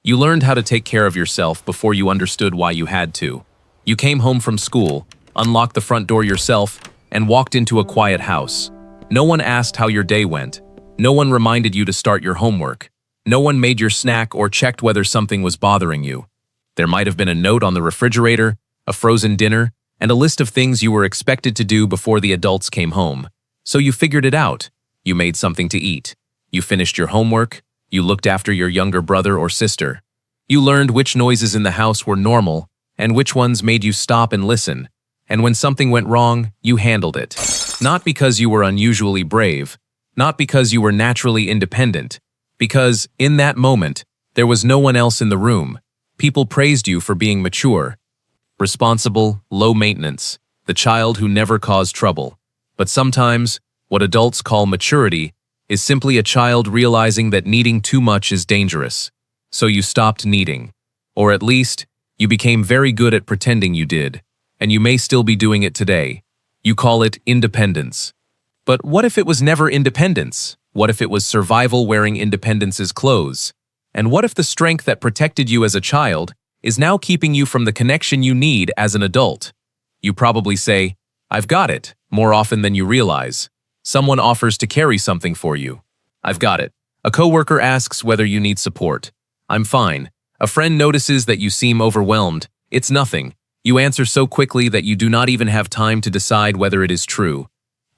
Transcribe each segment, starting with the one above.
You learned how to take care of yourself before you understood why you had to. You came home from school, unlocked the front door yourself, and walked into a quiet house. No one asked how your day went. No one reminded you to start your homework. No one made your snack or checked whether something was bothering you. There might have been a note on the refrigerator, a frozen dinner, and a list of things you were expected to do before the adults came home. So you figured it out. You made something to eat. You finished your homework. You looked after your younger brother or sister. You learned which noises in the house were normal and which ones made you stop and listen. And when something went wrong, you handled it. Not because you were unusually brave, not because you were naturally independent, because, in that moment, there was no one else in the room. People praised you for being mature, responsible, low maintenance, the child who never caused trouble. But sometimes, what adults call maturity is simply a child realizing that needing too much is dangerous. So you stopped needing. Or at least, you became very good at pretending you did, and you may still be doing it today. You call it independence. But what if it was never independence? What if it was survival wearing independence's clothes? And what if the strength that protected you as a child is now keeping you from the connection you need as an adult? You probably say, "I've got it," more often than you realize. Someone offers to carry something for you. "I've got it." A coworker asks whether you need support. "I'm fine." A friend notices that you seem overwhelmed. "It's nothing." You answer so quickly that you do not even have time to decide whether it is true.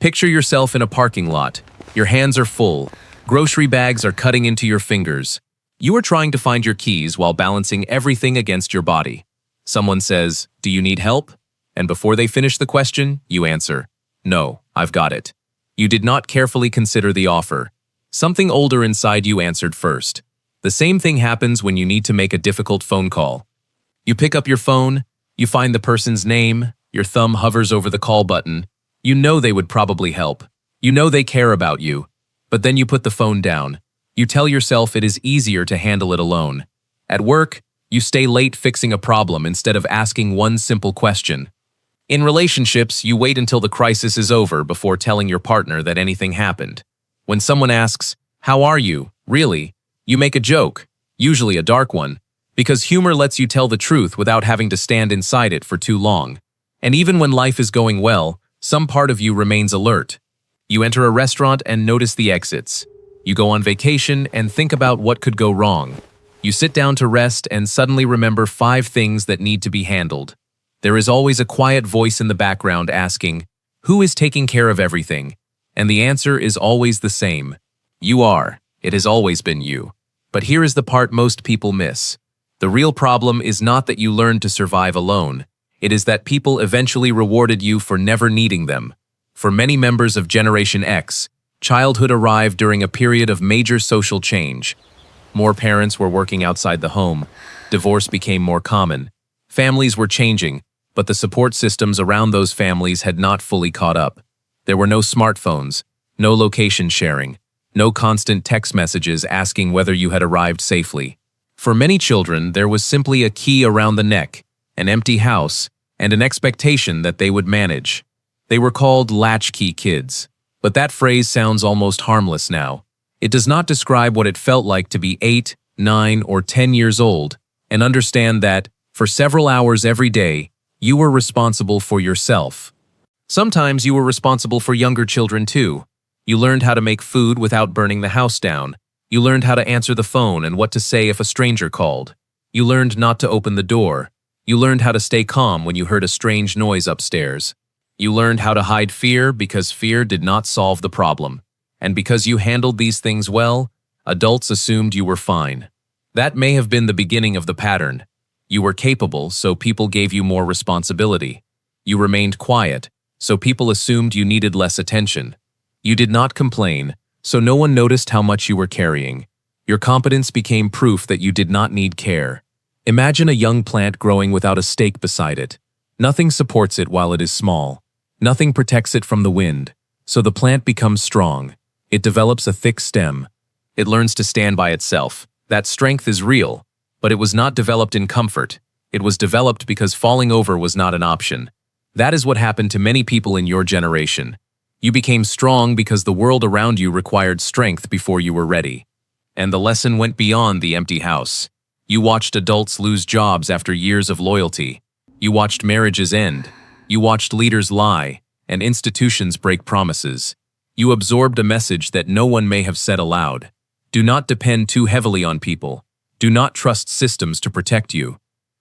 Picture yourself in a parking lot. Your hands are full. Grocery bags are cutting into your fingers. You are trying to find your keys while balancing everything against your body. Someone says, "Do you need help?" And before they finish the question, you answer, "No, I've got it." You did not carefully consider the offer. Something older inside you answered first. The same thing happens when you need to make a difficult phone call. You pick up your phone, you find the person's name, your thumb hovers over the call button. You know they would probably help. You know they care about you. But then you put the phone down. You tell yourself it is easier to handle it alone. At work, you stay late fixing a problem instead of asking one simple question. In relationships, you wait until the crisis is over before telling your partner that anything happened. When someone asks, "How are you?" Really, you make a joke, usually a dark one, because humor lets you tell the truth without having to stand inside it for too long. And even when life is going well, some part of you remains alert. You enter a restaurant and notice the exits. You go on vacation and think about what could go wrong. You sit down to rest and suddenly remember 5 things that need to be handled. There is always a quiet voice in the background asking, "Who is taking care of everything?" And the answer is always the same. You are. It has always been you. But here is the part most people miss. The real problem is not that you learned to survive alone. It is that people eventually rewarded you for never needing them. For many members of Generation X, childhood arrived during a period of major social change. More parents were working outside the home. Divorce became more common. Families were changing, but the support systems around those families had not fully caught up. There were no smartphones, no location sharing, no constant text messages asking whether you had arrived safely. For many children, there was simply a key around the neck, an empty house, and an expectation that they would manage. They were called latchkey kids. But that phrase sounds almost harmless now. It does not describe what it felt like to be 8, 9, or 10 years old and understand that, for several hours every day, you were responsible for yourself. Sometimes you were responsible for younger children too. You learned how to make food without burning the house down. You learned how to answer the phone and what to say if a stranger called. You learned not to open the door. You learned how to stay calm when you heard a strange noise upstairs. You learned how to hide fear because fear did not solve the problem. And because you handled these things well, adults assumed you were fine. That may have been the beginning of the pattern. You were capable, so people gave you more responsibility. You remained quiet, so people assumed you needed less attention. You did not complain, so no one noticed how much you were carrying. Your competence became proof that you did not need care. Imagine a young plant growing without a stake beside it. Nothing supports it while it is small. Nothing protects it from the wind. So the plant becomes strong. It develops a thick stem. It learns to stand by itself. That strength is real, but it was not developed in comfort. It was developed because falling over was not an option. That is what happened to many people in your generation. You became strong because the world around you required strength before you were ready. And the lesson went beyond the empty house. You watched adults lose jobs after years of loyalty. You watched marriages end. You watched leaders lie and institutions break promises. You absorbed a message that no one may have said aloud. Do not depend too heavily on people. Do not trust systems to protect you.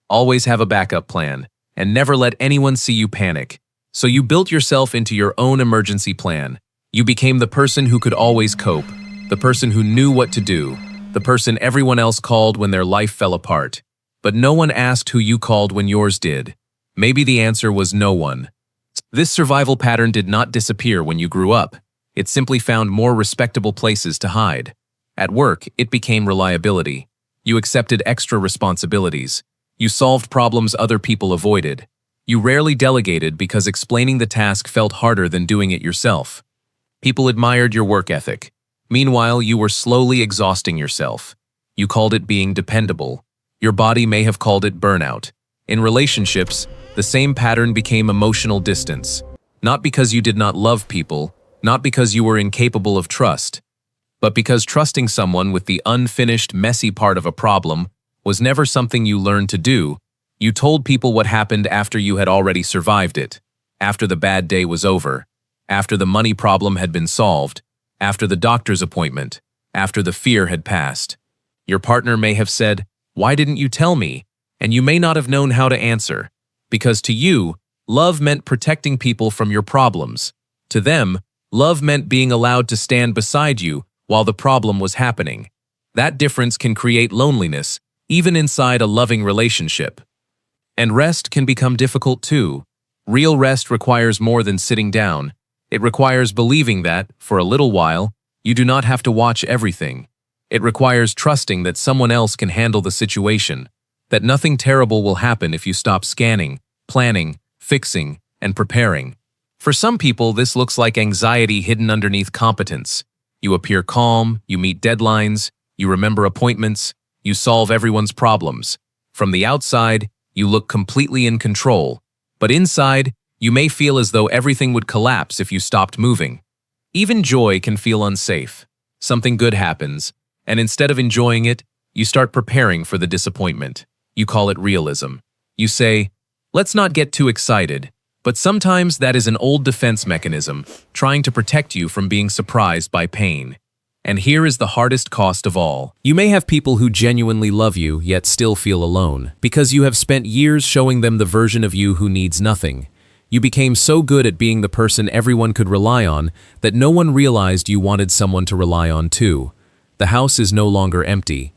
Always have a backup plan, and never let anyone see you panic. So you built yourself into your own emergency plan. You became the person who could always cope, the person who knew what to do, the person everyone else called when their life fell apart. But no one asked who you called when yours did. Maybe the answer was no one. This survival pattern did not disappear when you grew up. It simply found more respectable places to hide. At work, it became reliability. You accepted extra responsibilities. You solved problems other people avoided. You rarely delegated because explaining the task felt harder than doing it yourself. People admired your work ethic. Meanwhile, you were slowly exhausting yourself. You called it being dependable. Your body may have called it burnout. In relationships, the same pattern became emotional distance. Not because you did not love people, not because you were incapable of trust, but because trusting someone with the unfinished, messy part of a problem was never something you learned to do. You told people what happened after you had already survived it, after the bad day was over, after the money problem had been solved, after the doctor's appointment, after the fear had passed. Your partner may have said, "Why didn't you tell me?" And you may not have known how to answer, because to you, love meant protecting people from your problems. To them, love meant being allowed to stand beside you while the problem was happening. That difference can create loneliness, even inside a loving relationship. And rest can become difficult too. Real rest requires more than sitting down. It requires believing that, for a little while, you do not have to watch everything. It requires trusting that someone else can handle the situation, that nothing terrible will happen if you stop scanning, planning, fixing, and preparing. For some people, this looks like anxiety hidden underneath competence. You appear calm, you meet deadlines, you remember appointments, you solve everyone's problems. From the outside, you look completely in control, but inside, you may feel as though everything would collapse if you stopped moving. Even joy can feel unsafe. Something good happens, and instead of enjoying it, you start preparing for the disappointment. You call it realism. You say, "Let's not get too excited." But sometimes that is an old defense mechanism, trying to protect you from being surprised by pain. And here is the hardest cost of all. You may have people who genuinely love you, yet still feel alone, because you have spent years showing them the version of you who needs nothing. You became so good at being the person everyone could rely on that no one realized you wanted someone to rely on too. The house is no longer empty,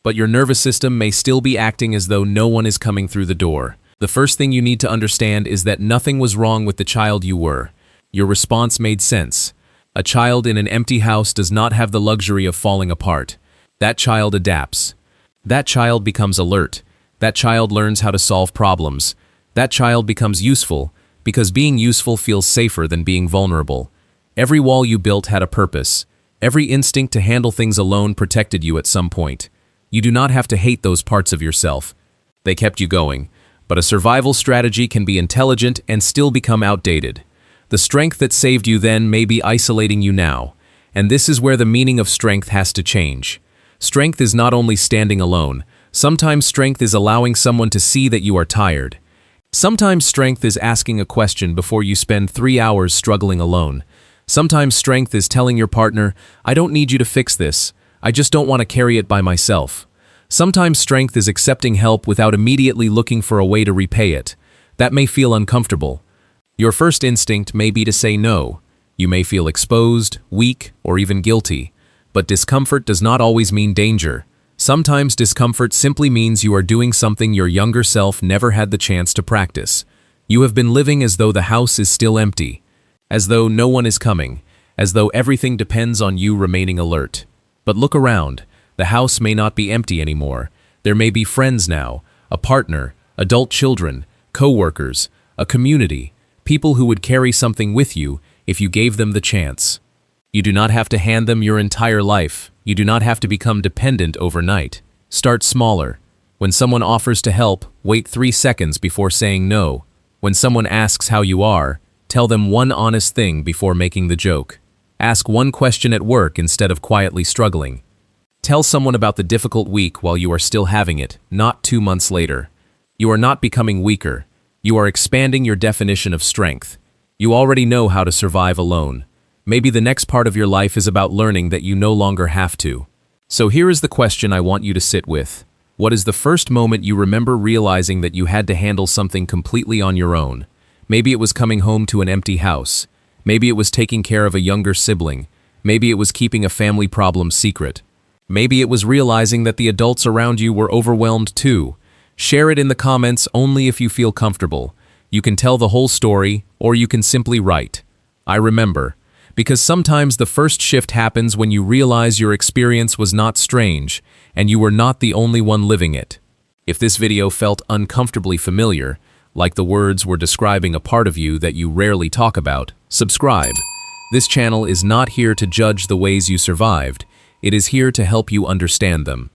but your nervous system may still be acting as though no one is coming through the door. The first thing you need to understand is that nothing was wrong with the child you were. Your response made sense. A child in an empty house does not have the luxury of falling apart. That child adapts. That child becomes alert. That child learns how to solve problems. That child becomes useful, because being useful feels safer than being vulnerable. Every wall you built had a purpose. Every instinct to handle things alone protected you at some point. You do not have to hate those parts of yourself. They kept you going. But a survival strategy can be intelligent and still become outdated. The strength that saved you then may be isolating you now, and this is where the meaning of strength has to change. Strength is not only standing alone. Sometimes strength is allowing someone to see that you are tired. Sometimes strength is asking a question before you spend 3 hours struggling alone. Sometimes strength is telling your partner, "I don't need you to fix this. I just don't want to carry it by myself." Sometimes strength is accepting help without immediately looking for a way to repay it. That may feel uncomfortable. Your first instinct may be to say no. You may feel exposed, weak, or even guilty. But discomfort does not always mean danger. Sometimes discomfort simply means you are doing something your younger self never had the chance to practice. You have been living as though the house is still empty, as though no one is coming, as though everything depends on you remaining alert. But look around. The house may not be empty anymore. There may be friends now, a partner, adult children, co-workers, a community, people who would carry something with you if you gave them the chance. You do not have to hand them your entire life. You do not have to become dependent overnight. Start smaller. When someone offers to help, wait 3 seconds before saying no. When someone asks how you are, tell them one honest thing before making the joke. Ask one question at work instead of quietly struggling. Tell someone about the difficult week while you are still having it, not 2 months later. You are not becoming weaker. You are expanding your definition of strength. You already know how to survive alone. Maybe the next part of your life is about learning that you no longer have to. So here is the question I want you to sit with. What is the first moment you remember realizing that you had to handle something completely on your own? Maybe it was coming home to an empty house. Maybe it was taking care of a younger sibling. Maybe it was keeping a family problem secret. Maybe it was realizing that the adults around you were overwhelmed too. Share it in the comments only if you feel comfortable. You can tell the whole story, or you can simply write, "I remember." Because sometimes the first shift happens when you realize your experience was not strange, and you were not the only one living it. If this video felt uncomfortably familiar, like the words were describing a part of you that you rarely talk about, subscribe. This channel is not here to judge the ways you survived. It is here to help you understand them.